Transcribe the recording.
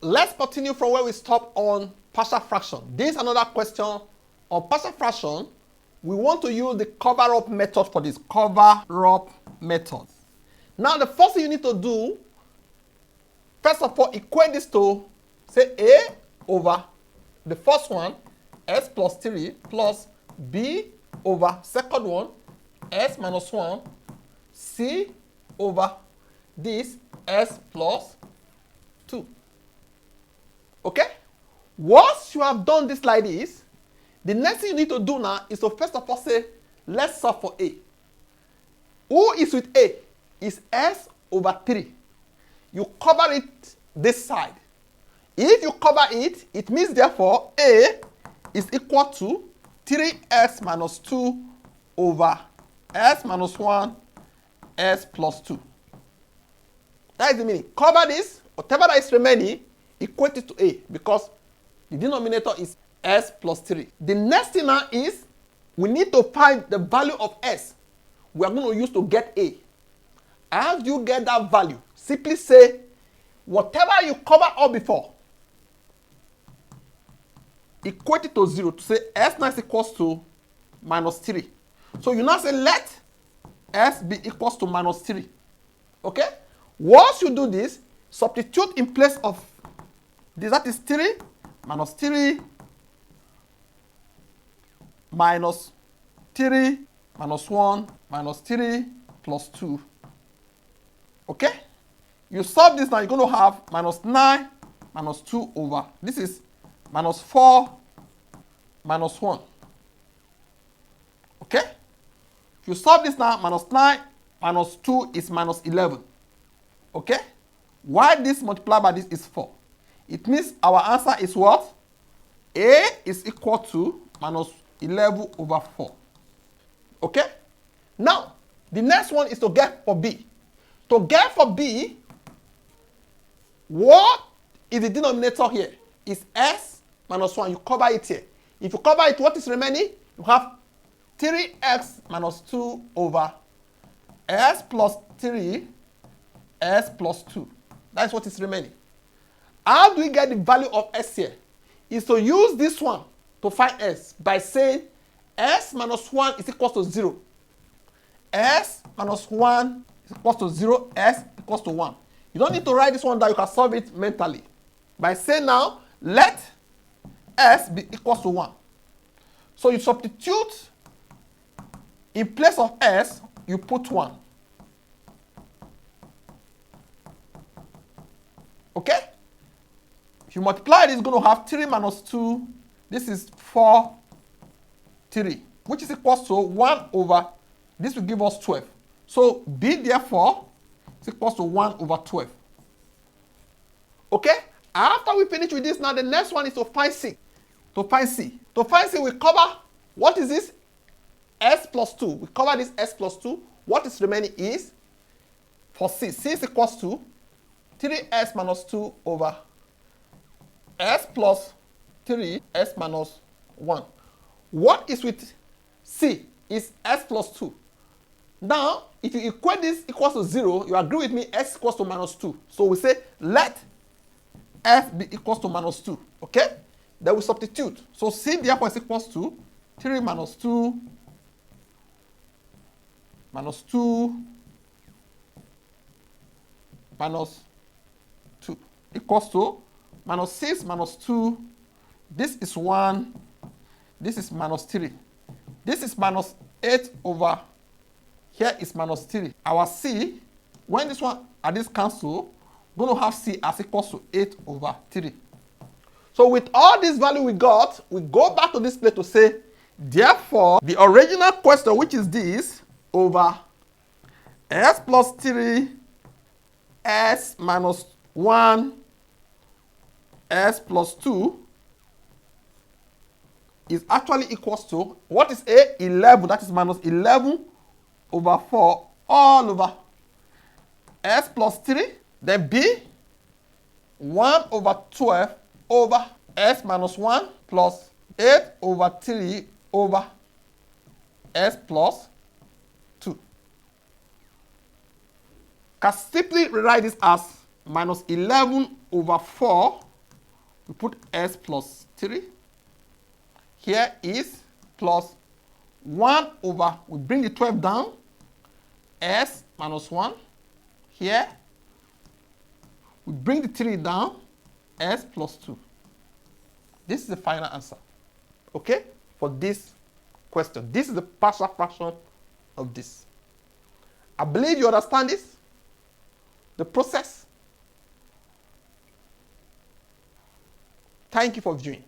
Let's continue from where we stopped on partial fraction. This is another question on partial fraction. We want to use the cover-up method for this. Cover-up method. Now, the first thing you need to do, first of all, equate this to, say, A over the first one, S plus 3, plus B over second one, S minus 1, C over this, S plus 2. Okay? Once you have done this like this, the next thing you need to do now is to first of all say, let's solve for A. Who is with A? Is S over 3. You cover it this side. If you cover it, it means therefore A is equal to 3S minus 2 over S minus 1, S plus 2. That is the meaning. Cover this, whatever that is remaining, equate it to A, because the denominator is S plus 3. The next thing now is we need to find the value of S we are going to use to get A. How do you get that value? Simply say, whatever you cover up before, equate it to 0 to say S now is equals to minus 3. So you now say let S be equals to minus 3. Okay? Once you do this, substitute in place of this, that is 3 minus 3 minus 3 minus 1 minus 3 plus 2. Okay? You solve this now, you're going to have minus 9 minus 2 over. This is minus 4 minus 1. Okay? If you solve this now, minus 9 minus 2 is minus 11. Okay? Why this multiplied by this is 4? It means our answer is what? A is equal to minus 11 over 4. Okay? Now, the next one is to get for B. To get for B, what is the denominator here? Is S minus 1. You cover it here. If you cover it, what is remaining? You have 3x minus 2 over S plus 3, S plus 2. That is what is remaining. How do we get the value of S here? Is to use this one to find S by saying S minus 1 is equal to 0. S minus 1 is equal to 0. S equals to 1. You don't need to write this one down. You can solve it mentally. By saying now, let S be equal to 1. So you substitute in place of S, you put 1. Okay? If you multiply it, it's going to have 3 minus 2. This is 4, 3, which is equal to 1 over, this will give us 12. So B, therefore, is equal to 1 over 12. Okay? After we finish with this, now the next one is to find C. To find C. To find C, we cover, what is this? S plus 2. We cover this S plus 2. What is remaining is, for C, C is equals to 3S minus 2 over S plus 3, S minus 1. What is with C is S plus 2. Now, if you equate this equals to 0, you agree with me, S equals to minus 2. So we say, let S be equals to minus 2. Okay? Then we substitute. So C therefore is equals to 3 minus 2 minus 2 minus 2 equals to minus 6 minus 2. This is 1. This is minus 3. This is minus 8 over. Here is minus 3. Our C, when this one and this cancel, we're going to have C as equals to 8 over 3. So with all this value we got, we go back to this place to say, therefore, the original question, which is this, over S plus 3, S minus 1, S plus 2, is actually equals to, what is A? 11. That is minus 11 over 4 all over S plus 3. Then B, 1 over 12 over S minus 1 plus 8 over 3 over S plus 2. Can simply rewrite this as minus 11 over 4 We put s plus 3. Here is plus 1 over, we bring the 12 down, s minus 1. Here, we bring the 3 down, s plus 2. This is the final answer, okay, for this question. This is the partial fraction of this. I believe you understand this, the process. Thank you for viewing.